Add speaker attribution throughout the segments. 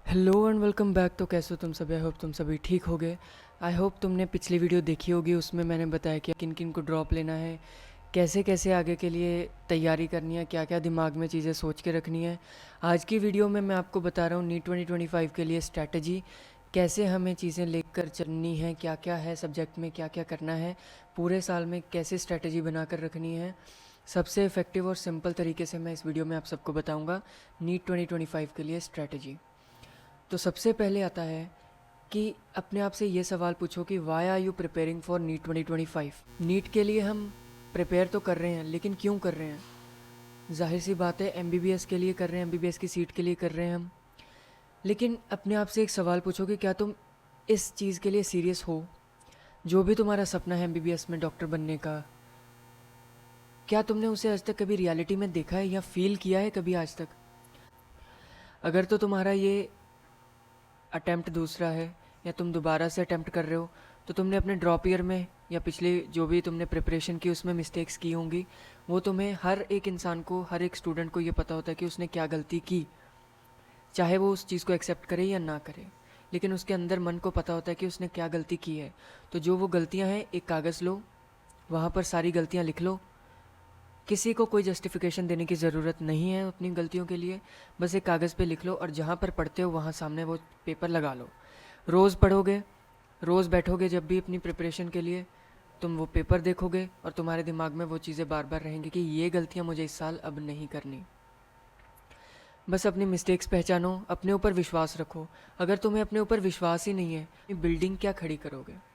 Speaker 1: Hello and welcome back. तो कैसे हो तुम सभी? आई होप तुम सभी ठीक हो गए। आई होप तुमने पिछली वीडियो देखी होगी, उसमें मैंने बताया कि किन किन को ड्रॉप लेना है, कैसे कैसे आगे के लिए तैयारी करनी है, क्या क्या दिमाग में चीज़ें सोच के रखनी है। आज की वीडियो में मैं आपको बता रहा हूँ नीट 2025 के लिए स्ट्रैटेजी, कैसे हमें चीज़ें लेकर चलनी है, क्या क्या है सब्जेक्ट में, क्या क्या करना है, पूरे साल में कैसे स्ट्रैटेजी बनाकर रखनी है। सबसे इफ़ेक्टिव और सिंपल तरीके से मैं इस वीडियो में आप सबको बताऊँगा नीट 2025 के लिए स्ट्रैटेजी। तो सबसे पहले आता है कि अपने आप से ये सवाल पूछो कि why are you preparing for NEET 2025। NEET के लिए हम प्रिपेयर तो कर रहे हैं, लेकिन क्यों कर रहे हैं? जाहिर सी बात है, एमबीबीएस के लिए कर रहे हैं, एमबीबीएस की सीट के लिए कर रहे हैं हम। लेकिन अपने आप से एक सवाल पूछो कि क्या तुम इस चीज़ के लिए सीरियस हो? जो भी तुम्हारा सपना है एमबीबीएस में डॉक्टर बनने का, क्या तुमने उसे आज तक कभी रियलिटी में देखा है या फील किया है कभी आज तक? अगर तो तुम्हारा ये अटेम्प्ट दूसरा है या तुम दोबारा से अटेम्प्ट कर रहे हो, तो तुमने अपने ड्रॉप ईयर में या पिछले जो भी तुमने प्रिपरेशन की उसमें मिस्टेक्स की होंगी। वो तुम्हें, हर एक इंसान को, हर एक स्टूडेंट को ये पता होता है कि उसने क्या गलती की, चाहे वो उस चीज़ को एक्सेप्ट करे या ना करे, लेकिन उसके अंदर मन को पता होता है कि उसने क्या गलती की है। तो जो वो गलतियाँ हैं, एक कागज़ लो, वहाँ पर सारी गलतियाँ लिख लो। किसी को कोई जस्टिफिकेशन देने की ज़रूरत नहीं है अपनी गलतियों के लिए, बस एक कागज़ पे लिख लो और जहाँ पर पढ़ते हो वहाँ सामने वो पेपर लगा लो। रोज़ पढ़ोगे, रोज़ बैठोगे जब भी अपनी प्रिपरेशन के लिए, तुम वो पेपर देखोगे और तुम्हारे दिमाग में वो चीज़ें बार बार रहेंगी कि ये गलतियाँ मुझे इस साल अब नहीं करनी। बस अपनी मिस्टेक्स पहचानो, अपने ऊपर विश्वास रखो। अगर तुम्हें अपने ऊपर विश्वास ही नहीं है, बिल्डिंग क्या खड़ी करोगे?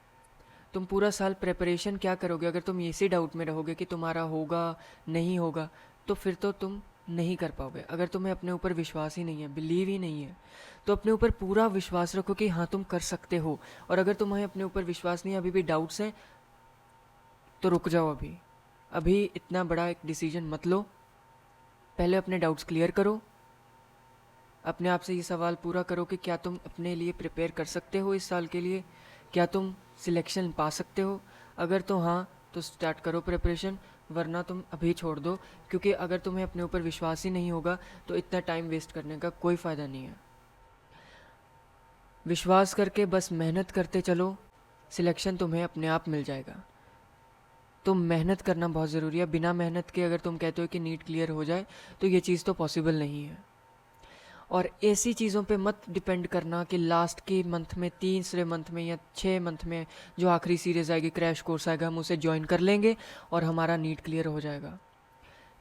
Speaker 1: तुम पूरा साल प्रेपरेशन क्या करोगे? अगर तुम इसी डाउट में रहोगे कि तुम्हारा होगा नहीं होगा, तो फिर तो तुम नहीं कर पाओगे। अगर तुम्हें अपने ऊपर विश्वास ही नहीं है, बिलीव ही नहीं है, तो अपने ऊपर पूरा विश्वास रखो कि हाँ तुम कर सकते हो। और अगर तुम्हें अपने ऊपर विश्वास नहीं है, अभी भी डाउट्स हैं, तो रुक जाओ। अभी अभी इतना बड़ा एक डिसीजन मत लो, पहले अपने डाउट्स क्लियर करो। अपने आप से ये सवाल पूरा करो कि क्या तुम अपने लिए प्रिपेयर कर सकते हो इस साल के लिए, क्या तुम सिलेक्शन पा सकते हो? अगर तो हाँ, तो स्टार्ट करो प्रिपरेशन, वरना तुम अभी छोड़ दो। क्योंकि अगर तुम्हें अपने ऊपर विश्वास ही नहीं होगा, तो इतना टाइम वेस्ट करने का कोई फ़ायदा नहीं है। विश्वास करके बस मेहनत करते चलो, सिलेक्शन तुम्हें अपने आप मिल जाएगा। तो मेहनत करना बहुत ज़रूरी है। बिना मेहनत के अगर तुम कहते हो कि नीट क्लियर हो जाए, तो ये चीज़ तो पॉसिबल नहीं है। और ऐसी चीज़ों पे मत डिपेंड करना कि लास्ट के मंथ में, तीसरे मंथ में या 6 मंथ में जो आखिरी सीरीज़ आएगी, क्रैश कोर्स आएगा, हम उसे ज्वाइन कर लेंगे और हमारा नीट क्लियर हो जाएगा।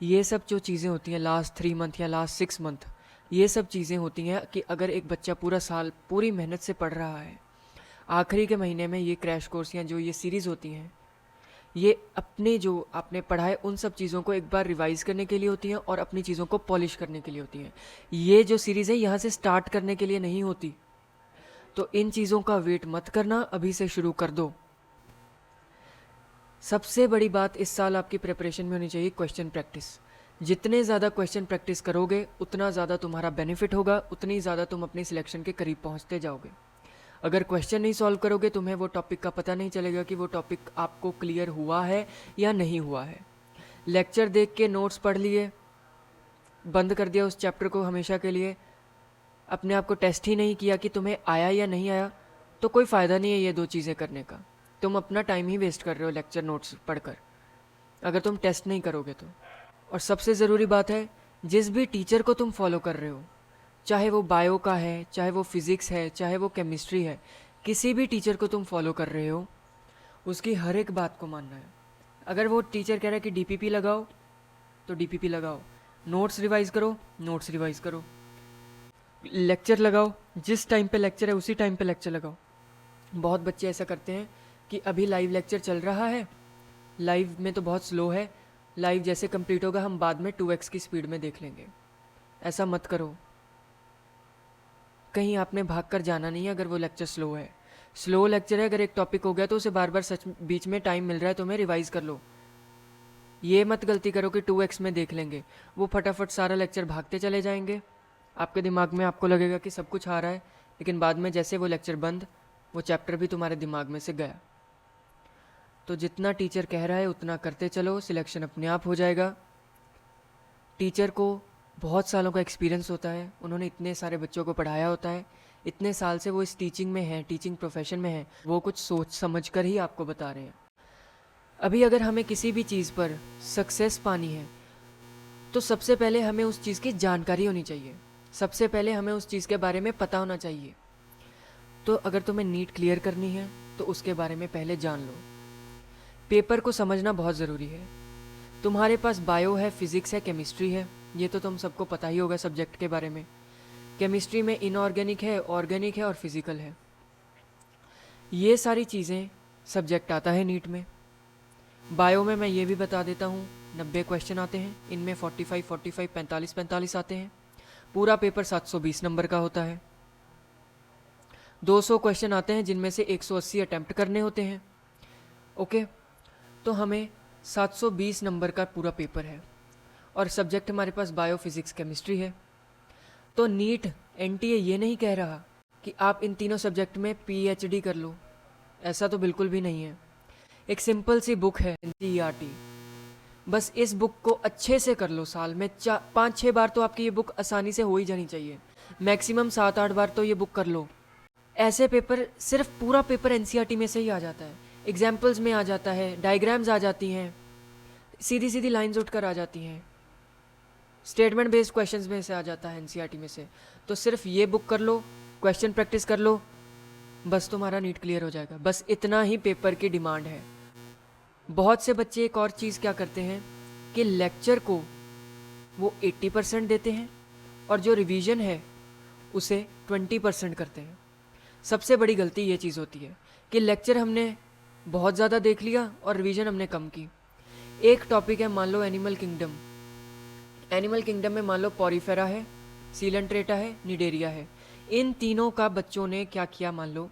Speaker 1: ये सब जो चीज़ें होती हैं लास्ट 3 मंथ या लास्ट 6 मंथ, ये सब चीज़ें होती हैं कि अगर एक बच्चा पूरा साल पूरी मेहनत से पढ़ रहा है, आखिरी के महीने में ये क्रैश कोर्स या जो ये सीरीज़ होती हैं, ये अपने जो आपने पढ़ा है उन सब चीज़ों को एक बार रिवाइज करने के लिए होती हैं और अपनी चीज़ों को पॉलिश करने के लिए होती हैं। ये जो सीरीज़ है यहाँ से स्टार्ट करने के लिए नहीं होती। तो इन चीज़ों का वेट मत करना, अभी से शुरू कर दो। सबसे बड़ी बात इस साल आपकी प्रिपरेशन में होनी चाहिए क्वेश्चन प्रैक्टिस। जितने ज़्यादा क्वेश्चन प्रैक्टिस करोगे, उतना ज़्यादा तुम्हारा बेनिफिट होगा, उतनी ज़्यादा तुम अपनी सिलेक्शन के करीब पहुँचते जाओगे। अगर क्वेश्चन नहीं सॉल्व करोगे, तुम्हें वो टॉपिक का पता नहीं चलेगा कि वो टॉपिक आपको क्लियर हुआ है या नहीं हुआ है। लेक्चर देख के नोट्स पढ़ लिए, बंद कर दिया उस चैप्टर को हमेशा के लिए, अपने आप को टेस्ट ही नहीं किया कि तुम्हें आया या नहीं आया, तो कोई फ़ायदा नहीं है ये दो चीज़ें करने का। तुम अपना टाइम ही वेस्ट कर रहे हो लेक्चर नोट्स पढ़कर, अगर तुम टेस्ट नहीं करोगे तो। और सबसे ज़रूरी बात है, जिस भी टीचर को तुम फॉलो कर रहे हो, चाहे वो बायो का है, चाहे वो फिज़िक्स है, चाहे वो केमिस्ट्री है, किसी भी टीचर को तुम फॉलो कर रहे हो, उसकी हर एक बात को मानना है। अगर वो टीचर कह रहा है कि डीपीपी लगाओ, तो डीपीपी लगाओ। नोट्स रिवाइज़ करो, नोट्स रिवाइज़ करो। लेक्चर लगाओ, जिस टाइम पे लेक्चर है उसी टाइम पे लेक्चर लगाओ। बहुत बच्चे ऐसा करते हैं कि अभी लाइव लेक्चर चल रहा है, लाइव में तो बहुत स्लो है, लाइव जैसे कंप्लीट होगा हम बाद में 2x की स्पीड में देख लेंगे। ऐसा मत करो। कहीं आपने भाग कर जाना नहीं है अगर वो लेक्चर स्लो है। स्लो लेक्चर है, अगर एक टॉपिक हो गया तो उसे बार बार सच बीच में टाइम मिल रहा है तुम्हें, रिवाइज कर लो। ये मत गलती करो कि 2x में देख लेंगे, वो फटाफट सारा लेक्चर भागते चले जाएंगे। आपके दिमाग में आपको लगेगा कि सब कुछ आ रहा है, लेकिन बाद में जैसे वो लेक्चर बंद, वो चैप्टर भी तुम्हारे दिमाग में से गया। तो जितना टीचर कह रहा है उतना करते चलो, सिलेक्शन अपने आप हो जाएगा। टीचर को बहुत सालों का एक्सपीरियंस होता है, उन्होंने इतने सारे बच्चों को पढ़ाया होता है। इतने साल से वो इस टीचिंग में हैं, टीचिंग प्रोफेशन में हैं, वो कुछ सोच समझ कर ही आपको बता रहे हैं। अभी अगर हमें किसी भी चीज़ पर सक्सेस पानी है तो सबसे पहले हमें उस चीज़ की जानकारी होनी चाहिए, सबसे पहले हमें उस चीज़ के बारे में पता होना चाहिए। तो अगर तुम्हें नीट क्लियर करनी है तो उसके बारे में पहले जान लो। पेपर को समझना बहुत ज़रूरी है। तुम्हारे पास बायो है, फिज़िक्स है, केमिस्ट्री है, ये तो तुम सबको पता ही होगा सब्जेक्ट के बारे में। केमिस्ट्री में इनऑर्गेनिक है, ऑर्गेनिक है और फिज़िकल है। ये सारी चीज़ें सब्जेक्ट आता है नीट में। बायो में मैं ये भी बता देता हूँ 90 क्वेश्चन आते हैं, इनमें 45 45 45 45 आते हैं। पूरा पेपर 720 नंबर का होता है। 200 क्वेश्चन आते हैं जिनमें से 180 अटैम्प्ट करने होते हैं। ओके, तो हमें 720 नंबर का पूरा पेपर है और सब्जेक्ट हमारे पास बायो, फिज़िक्स, केमिस्ट्री है। तो नीट एनटीए ये नहीं कह रहा कि आप इन तीनों सब्जेक्ट में पीएचडी कर लो, ऐसा तो बिल्कुल भी नहीं है। एक सिंपल सी बुक है एनसीईआरटी, बस इस बुक को अच्छे से कर लो। साल में 5-6 बार तो आपकी ये बुक आसानी से हो ही जानी चाहिए, मैक्सिमम 7-8 बार तो ये बुक कर लो। ऐसे पेपर, सिर्फ पूरा पेपर एनसीईआरटी में से ही आ जाता है, एग्जाम्पल्स में आ जाता है, डायग्राम्स आ जाती हैं, सीधी सीधी लाइन्स उठकर आ जाती हैं, स्टेटमेंट बेस्ड क्वेश्चंस में से आ जाता है एनसीईआरटी में से। तो सिर्फ ये बुक कर लो, क्वेश्चन प्रैक्टिस कर लो, बस तुम्हारा नीट क्लियर हो जाएगा। बस इतना ही पेपर की डिमांड है। बहुत से बच्चे एक और चीज़ क्या करते हैं कि लेक्चर को वो 80% देते हैं और जो रिवीजन है उसे 20% करते हैं। सबसे बड़ी गलती ये चीज़ होती है कि लेक्चर हमने बहुत ज़्यादा देख लिया और रिवीजन हमने कम की। एक टॉपिक है, मान लो एनिमल किंगडम, एनिमल किंगडम में मान लो पॉरीफेरा है, सीलेंट्रेटा है, निडेरिया है। इन तीनों का बच्चों ने क्या किया, मान लो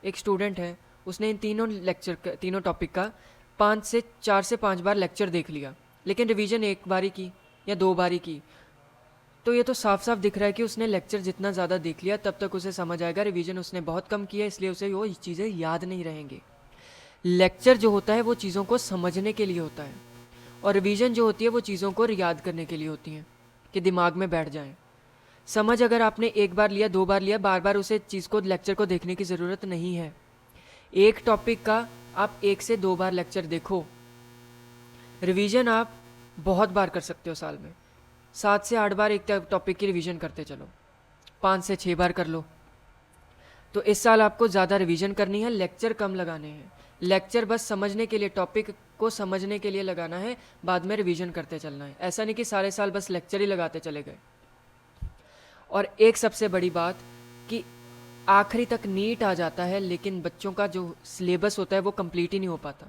Speaker 1: एक स्टूडेंट है, उसने इन तीनों टॉपिक का 4 से 5 बार लेक्चर देख लिया, लेकिन रिवीजन एक बारी की या 2 बारी की। तो ये तो साफ साफ दिख रहा है कि उसने लेक्चर जितना ज़्यादा देख लिया तब तक उसे समझ आएगा, रिवीजन उसने बहुत कम किया, इसलिए उसे वो चीज़ें याद नहीं रहेंगी। लेक्चर जो होता है वो चीज़ों को समझने के लिए होता है और रिवीजन जो होती है वो चीज़ों को याद करने के लिए होती हैं कि दिमाग में बैठ जाएं। समझ अगर आपने एक बार लिया, 2 बार लिया, बार बार उसे चीज़ को, लेक्चर को देखने की ज़रूरत नहीं है। एक टॉपिक का आप 1 से 2 बार लेक्चर देखो। रिवीजन आप बहुत बार कर सकते हो, साल में 7 से 8 बार एक टॉपिक की रिवीजन करते चलो, 5 से 6 बार कर लो। तो इस साल आपको ज़्यादा रिवीजन करनी है, लेक्चर कम लगाने हैं। लेक्चर बस समझने के लिए, टॉपिक को समझने के लिए लगाना है, बाद में रिवीजन करते चलना है। ऐसा नहीं कि सारे साल बस लेक्चर ही लगाते चले गए। और एक सबसे बड़ी बात कि आखिरी तक नीट आ जाता है लेकिन बच्चों का जो सिलेबस होता है वो कंप्लीट ही नहीं हो पाता।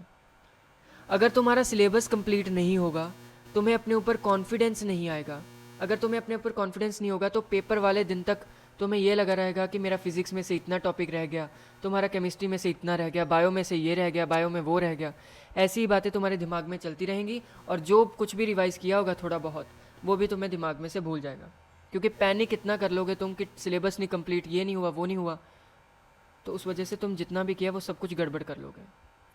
Speaker 1: अगर तुम्हारा सिलेबस कंप्लीट नहीं होगा, तुम्हें अपने ऊपर कॉन्फिडेंस नहीं आएगा। अगर तुम्हें अपने ऊपर कॉन्फिडेंस नहीं होगा तो पेपर वाले दिन तक तुम्हें ये लगा रहेगा कि मेरा फिजिक्स में से इतना टॉपिक रह गया, तुम्हारा केमिस्ट्री में से इतना रह गया, बायो में से ये रह गया, बायो में वो रह गया। ऐसी ही बातें तुम्हारे दिमाग में चलती रहेंगी और जो कुछ भी रिवाइज़ किया होगा थोड़ा बहुत, वो भी तुम्हें दिमाग में से भूल जाएगा। क्योंकि पैनिक इतना कर लोगे तुम कि सिलेबस नहीं कंप्लीट, ये नहीं हुआ, वो नहीं हुआ, तो उस वजह से तुम जितना भी किया वो सब कुछ गड़बड़ कर लोगे।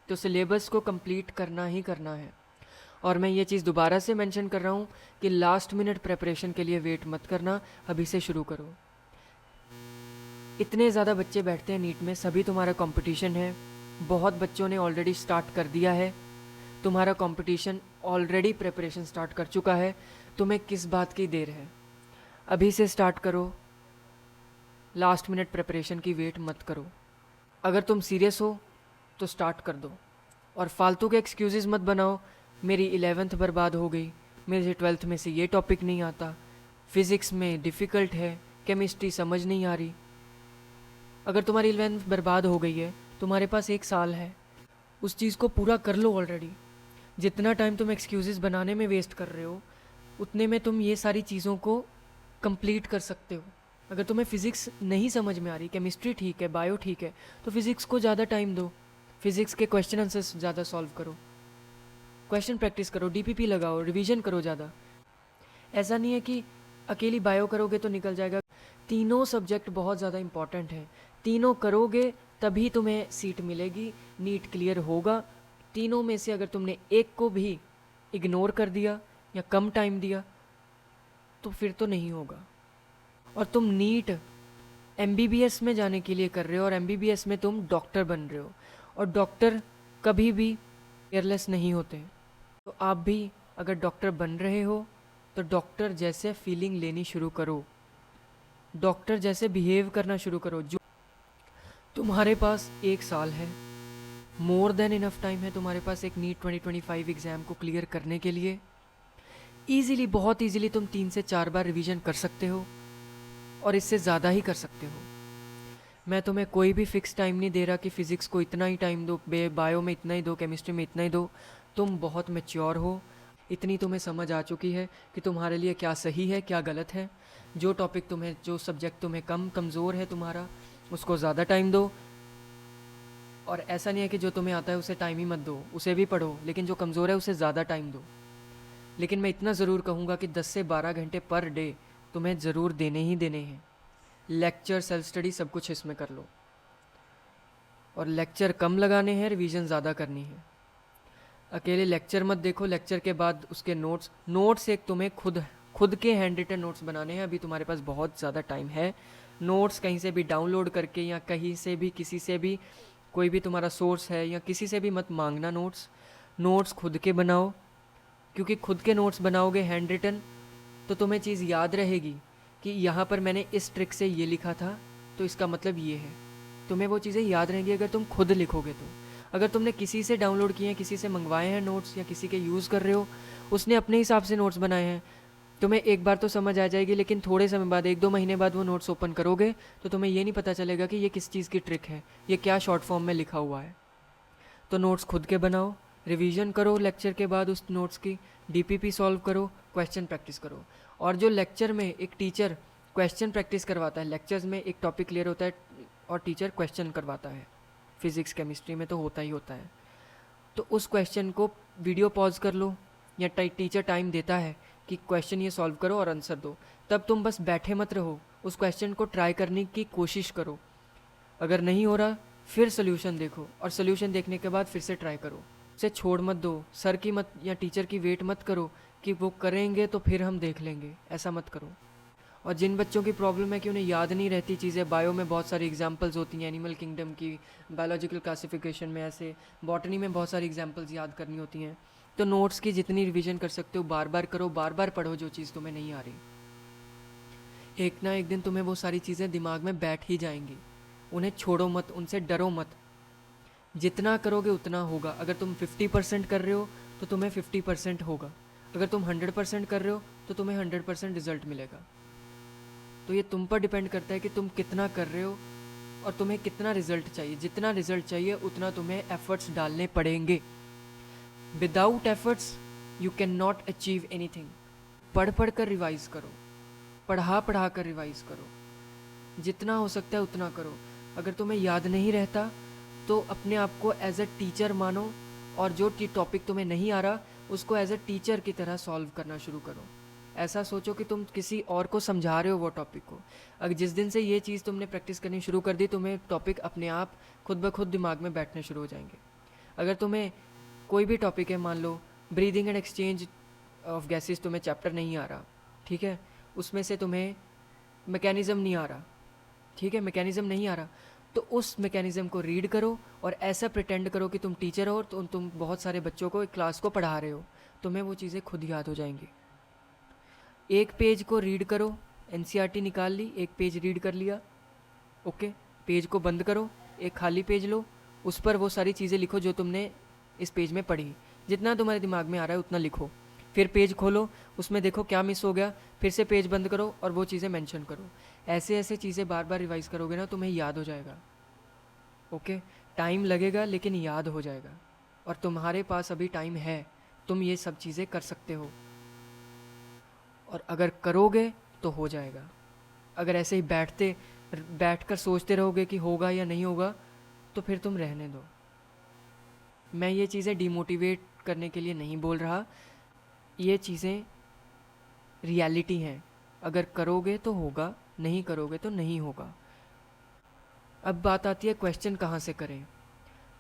Speaker 1: तो सिलेबस को कंप्लीट करना ही करना है। और मैं ये चीज़ दोबारा से मेंशन कर रहा हूँ कि लास्ट मिनट प्रिपरेशन के लिए वेट मत करना, अभी से शुरू करो। इतने ज़्यादा बच्चे बैठते हैं नीट में, सभी तुम्हारा कंपटीशन है। बहुत बच्चों ने ऑलरेडी स्टार्ट कर दिया है, तुम्हारा कंपटीशन ऑलरेडी प्रिपरेशन स्टार्ट कर चुका है। तुम्हें किस बात की देर है, अभी से स्टार्ट करो। लास्ट मिनट प्रिपरेशन की वेट मत करो। अगर तुम सीरियस हो तो स्टार्ट कर दो और फालतू के एक्सक्यूज़ेस मत बनाओ, मेरी 11th बर्बाद हो गई, मेरे 12th में से ये टॉपिक नहीं आता, फिज़िक्स में डिफ़िकल्ट है, केमिस्ट्री समझ नहीं आ रही। अगर तुम्हारी 11th बर्बाद हो गई है, तुम्हारे पास 1 साल है, उस चीज़ को पूरा कर लो ऑलरेडी। जितना टाइम तुम एक्सक्यूज़ेस बनाने में वेस्ट कर रहे हो, उतने में तुम ये सारी चीज़ों को कंप्लीट कर सकते हो। अगर तुम्हें फ़िज़िक्स नहीं समझ में आ रही, केमिस्ट्री ठीक है, बायो ठीक है, तो फिज़िक्स को ज़्यादा टाइम दो, फिज़िक्स के क्वेश्चन आंसर्स ज़्यादा सॉल्व करो, क्वेश्चन प्रैक्टिस करो, डीपीपी लगाओ, रिवीजन करो ज़्यादा। ऐसा नहीं है कि अकेली बायो करोगे तो निकल जाएगा। तीनों सब्जेक्ट बहुत ज़्यादा इंपॉर्टेंट हैं, तीनों करोगे तभी तुम्हें सीट मिलेगी, नीट क्लियर होगा। तीनों में से अगर तुमने एक को भी इग्नोर कर दिया या कम टाइम दिया तो फिर तो नहीं होगा। और तुम नीट एमबीबीएस में जाने के लिए कर रहे हो और एमबीबीएस में तुम डॉक्टर बन रहे हो, और डॉक्टर कभी भी केयरलेस नहीं होते। तो आप भी अगर डॉक्टर बन रहे हो तो डॉक्टर जैसे फीलिंग लेनी शुरू करो, डॉक्टर जैसे बिहेव करना शुरू करो। जो तुम्हारे पास 1 साल है, मोर देन इनफ टाइम है तुम्हारे पास एक नीट 2025 एग्ज़ाम को क्लियर करने के लिए। ईज़िली, बहुत ईज़िली तुम 3 से 4 बार रिवीजन कर सकते हो और इससे ज़्यादा ही कर सकते हो। मैं तुम्हें कोई भी फिक्स टाइम नहीं दे रहा कि फ़िज़िक्स को इतना ही टाइम दो, बायो में इतना ही दो, केमिस्ट्री में इतना ही दो। तुम बहुत मैच्योर हो, इतनी तुम्हें समझ आ चुकी है कि तुम्हारे लिए क्या सही है क्या गलत है। जो टॉपिक तुम्हें, जो सब्जेक्ट तुम्हें कमज़ोर है तुम्हारा, उसको ज़्यादा टाइम दो। और ऐसा नहीं है कि जो तुम्हें आता है उसे टाइम ही मत दो, उसे भी पढ़ो, लेकिन जो कमज़ोर है उसे ज़्यादा टाइम दो। लेकिन मैं इतना ज़रूर कहूँगा कि 10 से 12 घंटे पर डे तुम्हें ज़रूर देने ही देने हैं। लेक्चर, सेल्फ स्टडी, सब कुछ इसमें कर लो, और लेक्चर कम लगाने हैं, रिवीजन ज़्यादा करनी है। अकेले लेक्चर मत देखो, लेक्चर के बाद उसके नोट्स एक तुम्हें खुद के हैंड रिटन नोट्स बनाने हैं। अभी तुम्हारे पास बहुत ज़्यादा टाइम है। नोट्स कहीं से भी डाउनलोड करके या कहीं से भी, किसी से भी, कोई भी तुम्हारा सोर्स है या किसी से भी मत मांगना नोट्स खुद के बनाओ, क्योंकि खुद के नोट्स बनाओगे हैंड रिटन तो तुम्हें चीज़ याद रहेगी कि यहाँ पर मैंने इस ट्रिक से ये लिखा था तो इसका मतलब ये है। तुम्हें वो चीज़ें याद रहेंगी अगर तुम खुद लिखोगे तो। अगर तुमने किसी से डाउनलोड किए हैं, किसी से मंगवाए हैं नोट्स, या किसी के यूज़ कर रहे हो, उसने अपने हिसाब से नोट्स बनाए हैं, तुम्हें एक बार तो समझ आ जाएगी, लेकिन थोड़े समय बाद, 1-2 महीने बाद वो नोट्स ओपन करोगे तो तुम्हें ये नहीं पता चलेगा कि ये किस चीज़ की ट्रिक है, ये क्या शॉर्ट फॉर्म में लिखा हुआ है। तो नोट्स खुद के बनाओ, रिवीजन करो लेक्चर के बाद उस नोट्स की, डीपीपी सॉल्व करो, क्वेश्चन प्रैक्टिस करो। और जो लेक्चर में एक टीचर क्वेश्चन प्रैक्टिस करवाता है, लेक्चर्स में एक टॉपिक क्लियर होता है और टीचर क्वेश्चन करवाता है, फिज़िक्स केमिस्ट्री में तो होता ही होता है। तो उस क्वेश्चन को वीडियो पॉज कर लो, या टीचर टाइम देता है कि क्वेश्चन ये सॉल्व करो और आंसर दो, तब तुम बस बैठे मत रहो, उस क्वेश्चन को ट्राई करने की कोशिश करो। अगर नहीं हो रहा फिर सोल्यूशन देखो, और सोल्यूशन देखने के बाद फिर से ट्राई करो। उसे छोड़ मत दो, सर की मत या टीचर की वेट मत करो कि वो करेंगे तो फिर हम देख लेंगे, ऐसा मत करो। और जिन बच्चों की प्रॉब्लम है कि उन्हें याद नहीं रहती चीज़ें, बायो में बहुत सारी एग्जांपल्स होती हैं एनिमल किंगडम की, बायोलॉजिकल क्लासिफिकेशन में ऐसे, बॉटनी में बहुत सारी एग्जांपल्स याद करनी होती हैं, तो नोट्स की जितनी रिवीजन कर सकते हो बार बार करो, बार बार पढ़ो जो चीज़ तुम्हें नहीं आ रही। एक ना एक दिन तुम्हें वो सारी चीज़ें दिमाग में बैठ ही जाएंगी। उन्हें छोड़ो मत, उनसे डरो मत। जितना करोगे उतना होगा। अगर तुम 50% कर रहे हो तो तुम्हें 50% होगा, अगर तुम 100% कर रहे हो तो तुम्हें 100% रिजल्ट मिलेगा। तो ये तुम पर डिपेंड करता है कि तुम कितना कर रहे हो और तुम्हें कितना रिजल्ट चाहिए। जितना रिजल्ट चाहिए उतना तुम्हें एफर्ट्स डालने पड़ेंगे। Without efforts you can not achieve anything. पढ़ पढ़ कर रिवाइज करो, पढ़ा कर रिवाइज करो, जितना हो सकता है उतना करो। अगर तुम्हें याद नहीं रहता तो अपने आप को एज अ टीचर मानो, और जो टॉपिक तुम्हें नहीं आ रहा उसको एज अ टीचर की तरह सॉल्व करना शुरू करो। ऐसा सोचो कि तुम किसी और को समझा रहे हो वो टॉपिक को। अगर जिस दिन से ये चीज़ तुमने प्रैक्टिस करनी शुरू कर दी, तुम्हें टॉपिक अपने आप खुद ब खुद दिमाग में बैठने शुरू हो जाएंगे। अगर तुम्हें कोई भी टॉपिक है, मान लो breathing and exchange of gases, तुम्हें चैप्टर नहीं आ रहा, ठीक है, उसमें से तुम्हें मैकेनिज़्म नहीं आ रहा, ठीक है, मैकेनिज़्म नहीं आ रहा, तो उस मैकेनिज़्म को रीड करो और ऐसा प्रिटेंड करो कि तुम टीचर हो और तुम बहुत सारे बच्चों को एक क्लास को पढ़ा रहे हो। तुम्हें वो चीज़ें खुद याद हो जाएंगी। एक पेज को रीड करो, एनसीईआरटी निकाल ली, एक पेज रीड कर लिया, ओके, पेज को बंद करो, एक खाली पेज लो, उस पर वो सारी चीज़ें लिखो जो तुमने इस पेज में पढ़ी। जितना तुम्हारे दिमाग में आ रहा है उतना लिखो। फिर पेज खोलो, उसमें देखो क्या मिस हो गया, फिर से पेज बंद करो और वो चीज़ें मेंशन करो। ऐसे ऐसे चीज़ें बार बार रिवाइज़ करोगे ना, तुम्हें याद हो जाएगा। ओके, टाइम लगेगा लेकिन याद हो जाएगा। और तुम्हारे पास अभी टाइम है, तुम ये सब चीज़ें कर सकते हो, और अगर करोगे तो हो जाएगा। अगर ऐसे ही बैठकर सोचते रहोगे कि होगा या नहीं होगा, तो फिर तुम रहने दो। मैं ये चीज़ें डिमोटिवेट करने के लिए नहीं बोल रहा, ये चीज़ें रियलिटी हैं। अगर करोगे तो होगा, नहीं करोगे तो नहीं होगा। अब बात आती है क्वेश्चन कहाँ से करें।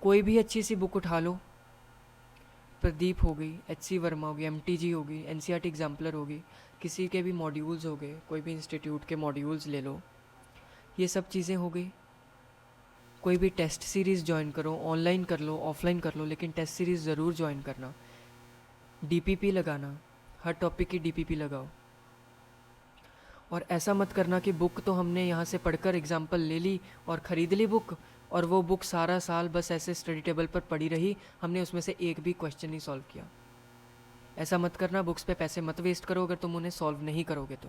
Speaker 1: कोई भी अच्छी सी बुक उठा लो, प्रदीप हो गई, HC वर्मा होगी, MTG होगी, NCERT एग्जाम्पलर होगी, किसी के भी मॉड्यूल्स हो गए, कोई भी इंस्टीट्यूट के मॉड्यूल्स ले लो, ये सब चीज़ें हो गई। कोई भी टेस्ट सीरीज़ ज्वाइन करो, ऑनलाइन कर लो, ऑफलाइन कर लो, लेकिन टेस्ट सीरीज़ ज़रूर ज्वाइन करना। डीपीपी लगाना, हर टॉपिक की डीपीपी लगाओ। और ऐसा मत करना कि बुक तो हमने यहाँ से पढ़कर एग्जाम्पल ले ली और ख़रीद ली बुक, और वो बुक सारा साल बस ऐसे स्टडी टेबल पर पड़ी रही, हमने उसमें से एक भी क्वेश्चन नहीं सॉल्व किया। ऐसा मत करना, बुक्स पे पैसे मत वेस्ट करो अगर तुम उन्हें सॉल्व नहीं करोगे तो।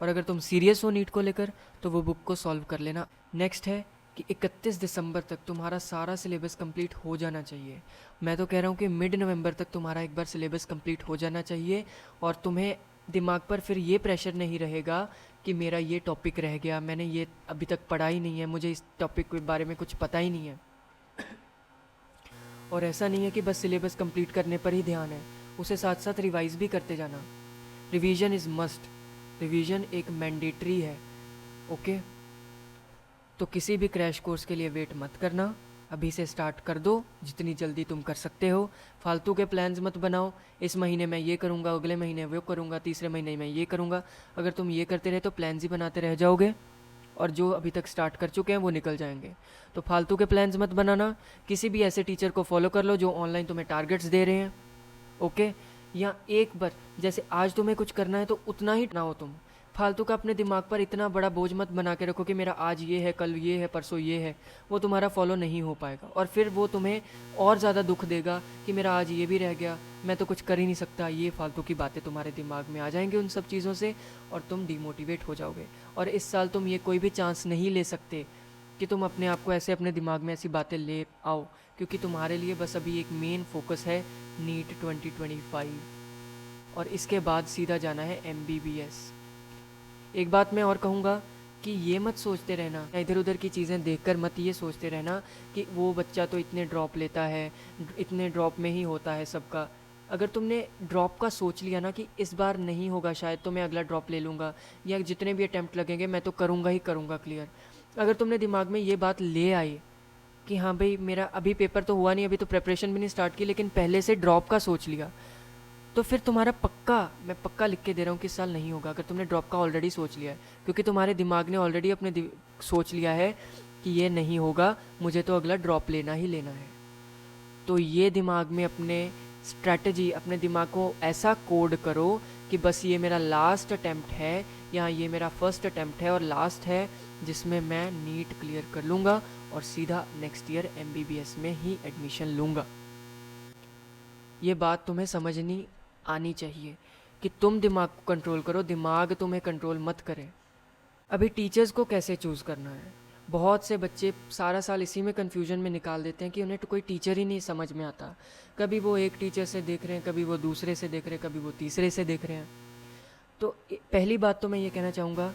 Speaker 1: और अगर तुम सीरियस हो नीट को लेकर तो वो बुक को सॉल्व कर लेना। नेक्स्ट है कि 31 दिसंबर तक तुम्हारा सारा सिलेबस कंप्लीट हो जाना चाहिए। मैं तो कह रहा हूँ कि मिड नवंबर तक तुम्हारा एक बार सिलेबस कंप्लीट हो जाना चाहिए, और तुम्हें दिमाग पर फिर ये प्रेशर नहीं रहेगा कि मेरा ये टॉपिक रह गया, मैंने ये अभी तक पढ़ा ही नहीं है, मुझे इस टॉपिक के बारे में कुछ पता ही नहीं है। और ऐसा नहीं है कि बस सिलेबस कंप्लीट करने पर ही ध्यान है, उसे साथ साथ रिवाइज भी करते जाना। रिवीजन इज़ मस्ट, रिवीजन एक मैंडेटरी है। ओके, तो किसी भी क्रैश कोर्स के लिए वेट मत करना, अभी से स्टार्ट कर दो जितनी जल्दी तुम कर सकते हो। फालतू के प्लान्स मत बनाओ, इस महीने मैं ये करूँगा, अगले महीने वो करूँगा, तीसरे महीने मैं ये करूँगा। अगर तुम ये करते रहे तो प्लान्स ही बनाते रह जाओगे, और जो अभी तक स्टार्ट कर चुके हैं वो निकल जाएंगे। तो फालतू के प्लान्स मत बनाना। किसी भी ऐसे टीचर को फॉलो कर लो जो ऑनलाइन तुम्हें टारगेट्स दे रहे हैं। ओके, या एक बार जैसे आज तुम्हें कुछ करना है तो उतना ही ना हो तुम। फालतू का अपने दिमाग पर इतना बड़ा बोझ मत बना के रखो कि मेरा आज ये है, कल ये है, परसों ये है। वो तुम्हारा फॉलो नहीं हो पाएगा, और फिर वो तुम्हें और ज़्यादा दुख देगा कि मेरा आज ये भी रह गया, मैं तो कुछ कर ही नहीं सकता। ये फालतू की बातें तुम्हारे दिमाग में आ जाएंगी उन सब चीज़ों से, और तुम डिमोटिवेट हो जाओगे। और इस साल तुम ये कोई भी चांस नहीं ले सकते कि तुम अपने आप को ऐसे अपने दिमाग में ऐसी बातें ले आओ, क्योंकि तुम्हारे लिए बस अभी एक मेन फोकस है नीट 2025, और इसके बाद सीधा जाना है MBBS। एक बात मैं और कहूँगा कि ये मत सोचते रहना, इधर उधर की चीज़ें देखकर मत ये सोचते रहना कि वो बच्चा तो इतने ड्रॉप लेता है, इतने ड्रॉप में ही होता है सबका। अगर तुमने ड्रॉप का सोच लिया ना कि इस बार नहीं होगा शायद, तो मैं अगला ड्रॉप ले लूँगा, या जितने भी अटैम्प्ट लगेंगे मैं तो करूँगा ही करूँगा क्लियर। अगर तुमने दिमाग में ये बात ले आई कि हाँ भाई मेरा अभी पेपर तो हुआ नहीं, अभी तो प्रेपरेशन भी नहीं स्टार्ट की, लेकिन पहले से ड्रॉप का सोच लिया, तो फिर तुम्हारा पक्का, मैं पक्का लिख के दे रहा हूँ कि इस साल नहीं होगा। अगर तुमने ड्रॉप का ऑलरेडी सोच लिया है, क्योंकि तुम्हारे दिमाग ने ऑलरेडी अपने सोच लिया है कि ये नहीं होगा, मुझे तो अगला ड्रॉप लेना ही लेना है। तो ये दिमाग में अपने स्ट्रैटेजी, अपने दिमाग को ऐसा कोड करो कि बस ये मेरा लास्ट अटैम्प्ट है, या ये मेरा फर्स्ट अटैम्प्ट है और लास्ट है जिसमें मैं नीट क्लियर कर लूँगा और सीधा नेक्स्ट ईयर MBBS में ही एडमिशन लूँगा। ये बात तुम्हें समझनी आनी चाहिए कि तुम दिमाग को कंट्रोल करो, दिमाग तुम्हें कंट्रोल मत करे। अभी टीचर्स को कैसे चूज़ करना है, बहुत से बच्चे सारा साल इसी में कन्फ्यूजन में निकाल देते हैं कि उन्हें तो कोई टीचर ही नहीं समझ में आता। कभी वो एक टीचर से देख रहे हैं, कभी वो दूसरे से देख रहे हैं, कभी वो तीसरे से देख रहे हैं। तो पहली बात तो मैं ये कहना चाहूँगा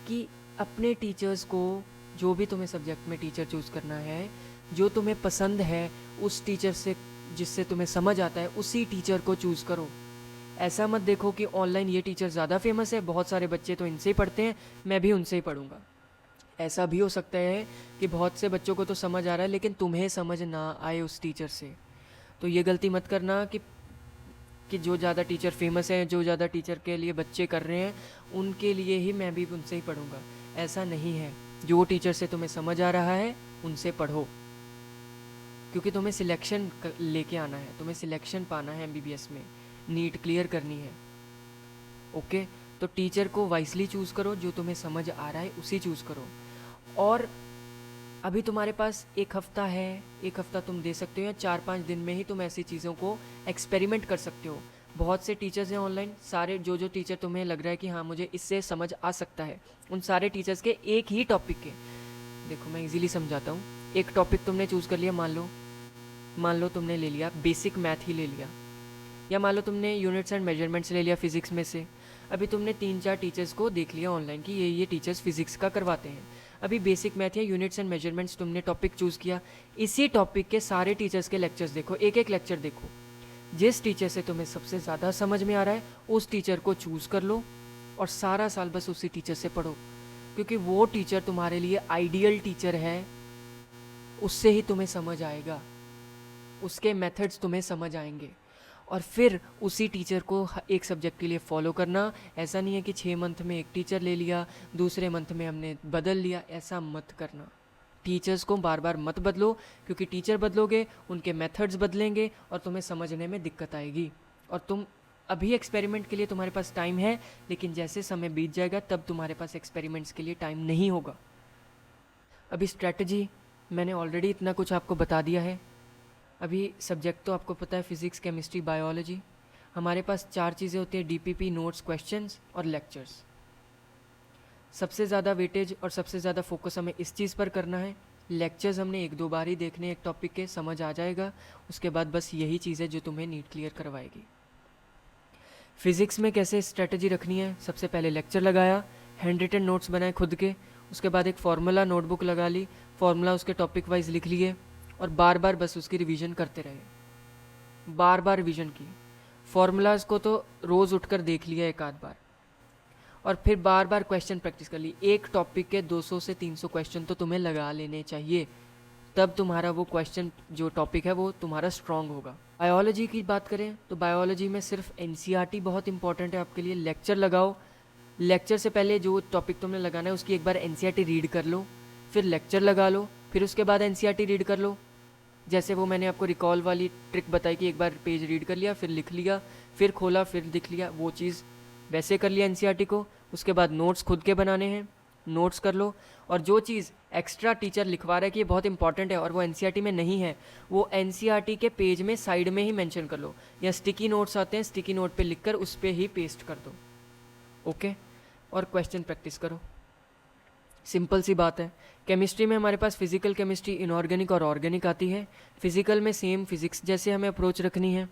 Speaker 1: कि अपने टीचर्स को, जो भी तुम्हें सब्जेक्ट में टीचर चूज़ करना है, जो तुम्हें पसंद है उस टीचर से, जिससे तुम्हें समझ आता है उसी टीचर को चूज़ करो। ऐसा मत देखो कि ऑनलाइन ये टीचर ज़्यादा फेमस है, बहुत सारे बच्चे तो इनसे ही पढ़ते हैं, मैं भी उनसे ही पढ़ूंगा। ऐसा भी हो सकता है कि बहुत से बच्चों को तो समझ आ रहा है लेकिन तुम्हें समझ ना आए उस टीचर से। तो ये गलती मत करना कि जो ज़्यादा टीचर फेमस है, जो ज़्यादा टीचर के लिए बच्चे कर रहे हैं, उनके लिए ही मैं भी उनसे ही पढ़ूंगा। ऐसा नहीं है, जो टीचर से तुम्हें समझ आ रहा है उनसे पढ़ो, क्योंकि तुम्हें सिलेक्शन लेके आना है, तुम्हें सिलेक्शन पाना है MBBS में, नीट क्लियर करनी है। ओके, तो टीचर को वाइसली चूज़ करो, जो तुम्हें समझ आ रहा है उसी चूज़ करो। और अभी तुम्हारे पास एक हफ़्ता है, एक हफ़्ता तुम दे सकते हो, या 4-5 दिन में ही तुम ऐसी चीज़ों को एक्सपेरिमेंट कर सकते हो। बहुत से टीचर्स हैं ऑनलाइन, सारे जो टीचर तुम्हें लग रहा है कि हाँ मुझे इससे समझ आ सकता है, उन सारे टीचर्स के एक ही टॉपिक के, देखो मैं इजीली समझाता हूँ। एक टॉपिक तुमने चूज़ कर लिया, मान लो तुमने ले लिया बेसिक मैथ ही ले लिया, या मान लो तुमने यूनिट्स एंड मेजरमेंट्स ले लिया फिज़िक्स में से। अभी तुमने 3-4 टीचर्स को देख लिया ऑनलाइन कि ये टीचर्स फिज़िक्स का करवाते हैं। अभी बेसिक मैथ या यूनिट्स एंड मेजरमेंट्स तुमने टॉपिक चूज़ किया, इसी टॉपिक के सारे टीचर्स के लेक्चर्स देखो, एक एक लेक्चर देखो, जिस टीचर से तुम्हें सबसे ज़्यादा समझ में आ रहा है उस टीचर को चूज़ कर लो, और सारा साल बस उसी टीचर से पढ़ो, क्योंकि वो टीचर तुम्हारे लिए आइडियल टीचर है। उससे ही तुम्हें समझ आएगा, उसके मेथड्स तुम्हें समझ आएंगे। और फिर उसी टीचर को एक सब्जेक्ट के लिए फॉलो करना। ऐसा नहीं है कि 6 मंथ में एक टीचर ले लिया, दूसरे मंथ में हमने बदल लिया, ऐसा मत करना। टीचर्स को बार बार मत बदलो, क्योंकि टीचर बदलोगे उनके मेथड्स बदलेंगे और तुम्हें समझने में दिक्कत आएगी। और तुम अभी एक्सपेरिमेंट के लिए तुम्हारे पास टाइम है, लेकिन जैसे समय बीत जाएगा तब तुम्हारे पास एक्सपेरिमेंट्स के लिए टाइम नहीं होगा। अभी स्ट्रैटेजी मैंने ऑलरेडी इतना कुछ आपको बता दिया है। अभी सब्जेक्ट तो आपको पता है, फिज़िक्स, केमिस्ट्री, बायोलॉजी। हमारे पास 4 चीज़ें होती हैं, डीपीपी, नोट्स, क्वेश्चंस और लेक्चर्स। सबसे ज़्यादा वेटेज और सबसे ज़्यादा फोकस हमें इस चीज़ पर करना है। लेक्चर्स हमने 1-2 बार ही देखने, एक टॉपिक के समझ आ जाएगा, उसके बाद बस यही चीज़ है जो तुम्हें नीट क्लियर करवाएगी। फिज़िक्स में कैसे स्ट्रेटजी रखनी है, सबसे पहले लेक्चर लगाया, हैंड रिटन नोट्स बनाए खुद के, उसके बाद एक फार्मूला नोटबुक लगा ली, फार्मूला उसके टॉपिक वाइज लिख लिए और बार बार बस उसकी रिवीजन करते रहे। बार बार रिवीजन की। फार्मूलाज को तो रोज़ उठकर देख लिया एक आध बार, और फिर बार बार क्वेश्चन प्रैक्टिस कर ली। एक टॉपिक के 200 से 300 क्वेश्चन तो तुम्हें लगा लेने चाहिए, तब तुम्हारा वो क्वेश्चन जो टॉपिक है वो तुम्हारा स्ट्रांग होगा। बायोलॉजी की बात करें तो बायोलॉजी में सिर्फ एनसीईआरटी बहुत इंपॉर्टेंट है आपके लिए। लेक्चर लगाओ, लेक्चर से पहले जो टॉपिक तुमने लगाना है उसकी एक बार एनसीईआरटी रीड कर लो, फिर लेक्चर लगा लो, फिर उसके बाद एनसीईआरटी रीड कर लो। जैसे वो मैंने आपको रिकॉल वाली ट्रिक बताई कि एक बार पेज रीड कर लिया, फिर लिख लिया, फिर खोला, फिर दिख लिया, वो चीज़ वैसे कर लिया एनसीईआरटी को। उसके बाद नोट्स खुद के बनाने हैं, नोट्स कर लो। और जो चीज़ एक्स्ट्रा टीचर लिखवा रहा है कि ये बहुत इंपॉर्टेंट है और वो एनसीईआरटी में नहीं है, वो एनसीईआरटी के पेज में साइड में ही मेंशन कर लो, या स्टिकी नोट्स आते हैं, स्टिकी नोट पे लिखकर उस पर ही पेस्ट कर दो। ओके, और क्वेश्चन प्रैक्टिस करो। सिंपल सी बात है। केमिस्ट्री में हमारे पास फिजिकल केमिस्ट्री, इनऑर्गेनिक और ऑर्गेनिक आती है। फिजिकल में सेम फिजिक्स जैसे हमें अप्रोच रखनी है,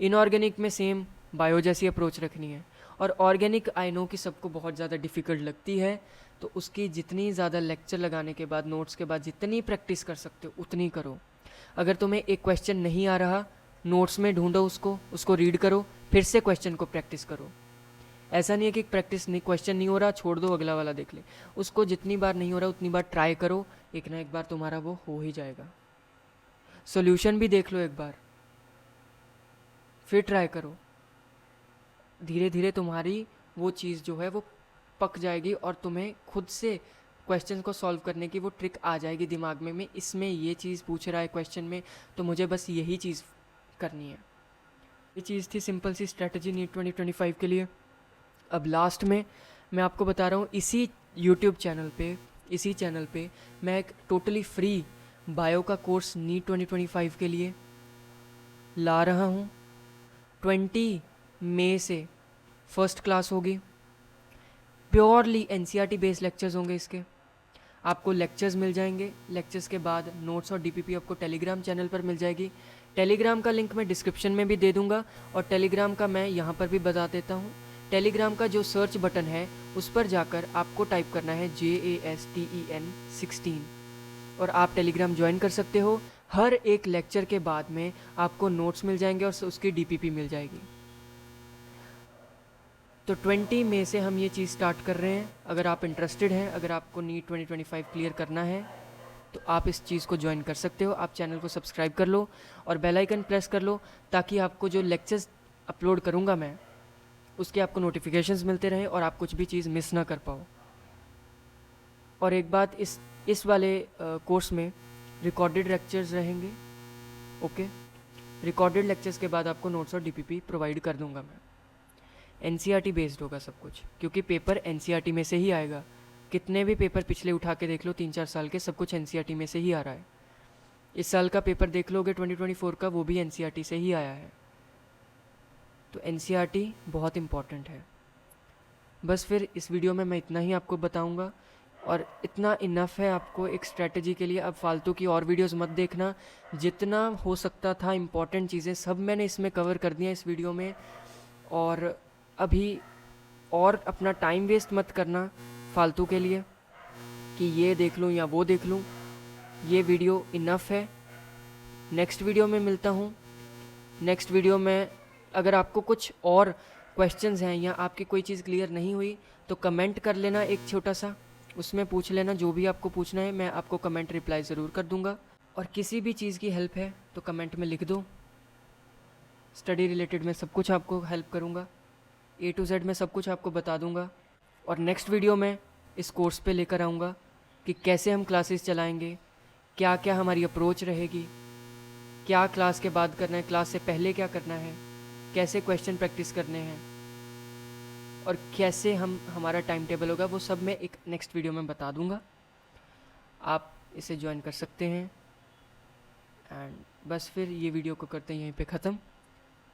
Speaker 1: इनऑर्गेनिक में सेम बायो जैसी अप्रोच रखनी है, और ऑर्गेनिक आई नो कि सबको बहुत ज़्यादा डिफ़िकल्ट लगती है, तो उसकी जितनी ज़्यादा लेक्चर लगाने के बाद, नोट्स के बाद जितनी प्रैक्टिस कर सकते हो उतनी करो। अगर तुम्हें एक क्वेश्चन नहीं आ रहा, नोट्स में ढूंढो उसको रीड करो, फिर से क्वेश्चन को प्रैक्टिस करो। ऐसा नहीं है कि प्रैक्टिस नहीं, क्वेश्चन नहीं हो रहा छोड़ दो अगला वाला देख ले, उसको जितनी बार नहीं हो रहा उतनी बार ट्राई करो, एक ना एक बार तुम्हारा वो हो ही जाएगा। सॉल्यूशन भी देख लो एक बार, फिर ट्राई करो। धीरे धीरे तुम्हारी वो चीज़ जो है वो पक जाएगी और तुम्हें खुद से क्वेश्चन को सॉल्व करने की वो ट्रिक आ जाएगी दिमाग में इसमें ये चीज़ पूछ रहा है क्वेश्चन में, तो मुझे बस यही चीज़ करनी है। ये चीज़ थी सिंपल सी स्ट्रैटेजी नीट 2025 के लिए। अब लास्ट में मैं आपको बता रहा हूँ, इसी यूट्यूब चैनल पे मैं एक टोटली फ्री बायो का कोर्स नीट 2025 के लिए ला रहा हूँ। 20 मई से फर्स्ट क्लास होगी, प्योरली एनसीईआरटी बेस्ड लेक्चर्स होंगे इसके। आपको लेक्चर्स मिल जाएंगे, लेक्चर्स के बाद नोट्स और डीपीपी आपको टेलीग्राम चैनल पर मिल जाएगी। टेलीग्राम का लिंक मैं डिस्क्रिप्शन में भी दे दूंगा, और टेलीग्राम का मैं यहाँ पर भी बता देता हूँ। टेलीग्राम का जो सर्च बटन है उस पर जाकर आपको टाइप करना है JASTEN 16 और आप टेलीग्राम ज्वाइन कर सकते हो। हर एक लेक्चर के बाद में आपको नोट्स मिल जाएंगे और उसकी डीपीपी मिल जाएगी। तो 20 मई से हम ये चीज़ स्टार्ट कर रहे हैं। अगर आप इंटरेस्टेड हैं, अगर आपको नीट 2025 क्लियर करना है, तो आप इस चीज़ को ज्वाइन कर सकते हो। आप चैनल को सब्सक्राइब कर लो और बेल आइकन प्रेस कर लो, ताकि आपको जो लेक्चर्स अपलोड करूँगा मैं उसके आपको नोटिफिकेशंस मिलते रहें और आप कुछ भी चीज़ मिस ना कर पाओ। और एक बात, इस वाले कोर्स में रिकॉर्डेड लेक्चर्स रहेंगे। ओके, रिकॉर्डेड लेक्चर्स के बाद आपको नोट्स और डीपीपी प्रोवाइड कर दूंगा मैं। एनसीईआरटी बेस्ड होगा सब कुछ, क्योंकि पेपर एनसीईआरटी में से ही आएगा। कितने भी पेपर पिछले उठा के देख लो 3-4 साल के, सब कुछ एनसीईआरटी में से ही आ रहा है। इस साल का पेपर देख लोगे 2024 का, वो भी एनसीईआरटी से ही आया है। तो एनसीईआरटी बहुत इम्पॉर्टेंट है। बस फिर इस वीडियो में मैं इतना ही आपको बताऊंगा, और इतना इनफ है आपको एक स्ट्रैटेजी के लिए। अब फालतू की और वीडियोस मत देखना। जितना हो सकता था इम्पॉर्टेंट चीज़ें सब मैंने इसमें कवर कर दिया इस वीडियो में। और अभी और अपना टाइम वेस्ट मत करना फालतू के लिए कि ये देख लूँ या वो देख लूँ। ये वीडियो इनफ है। नेक्स्ट वीडियो में मिलता हूँ। नेक्स्ट वीडियो में अगर आपको कुछ और क्वेश्चंस हैं या आपकी कोई चीज़ क्लियर नहीं हुई तो कमेंट कर लेना, एक छोटा सा उसमें पूछ लेना जो भी आपको पूछना है। मैं आपको कमेंट रिप्लाई ज़रूर कर दूंगा। और किसी भी चीज़ की हेल्प है तो कमेंट में लिख दो। स्टडी रिलेटेड मैं सब कुछ आपको हेल्प करूँगा, A to Z मैं सब कुछ आपको बता दूँगा। और नेक्स्ट वीडियो में इस कोर्स पे लेकर आऊँगा कि कैसे हम क्लासेस चलाएंगे, क्या क्या हमारी अप्रोच रहेगी, क्या क्लास के बाद करना है, क्लास से पहले क्या करना है, कैसे क्वेश्चन प्रैक्टिस करने हैं और कैसे हमारा टाइम टेबल होगा, वो सब मैं एक नेक्स्ट वीडियो में बता दूंगा। आप इसे ज्वाइन कर सकते हैं। एंड बस फिर ये वीडियो को करते हैं यहीं पे ख़त्म।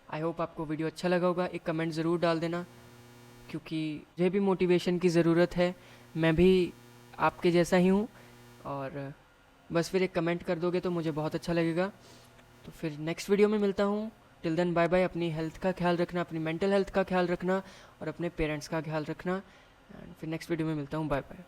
Speaker 1: आई होप आपको वीडियो अच्छा लगा होगा। एक कमेंट ज़रूर डाल देना, क्योंकि मुझे भी मोटिवेशन की ज़रूरत है, मैं भी आपके जैसा ही हूँ। और बस फिर एक कमेंट कर दोगे तो मुझे बहुत अच्छा लगेगा। तो फिर नेक्स्ट वीडियो में मिलता हूँ। Till then bye bye. अपनी हेल्थ का ख्याल रखना, अपनी मेंटल हेल्थ का ख्याल रखना और अपने पेरेंट्स का ख्याल रखना। एंड फिर नेक्स्ट वीडियो में मिलता हूँ। Bye bye.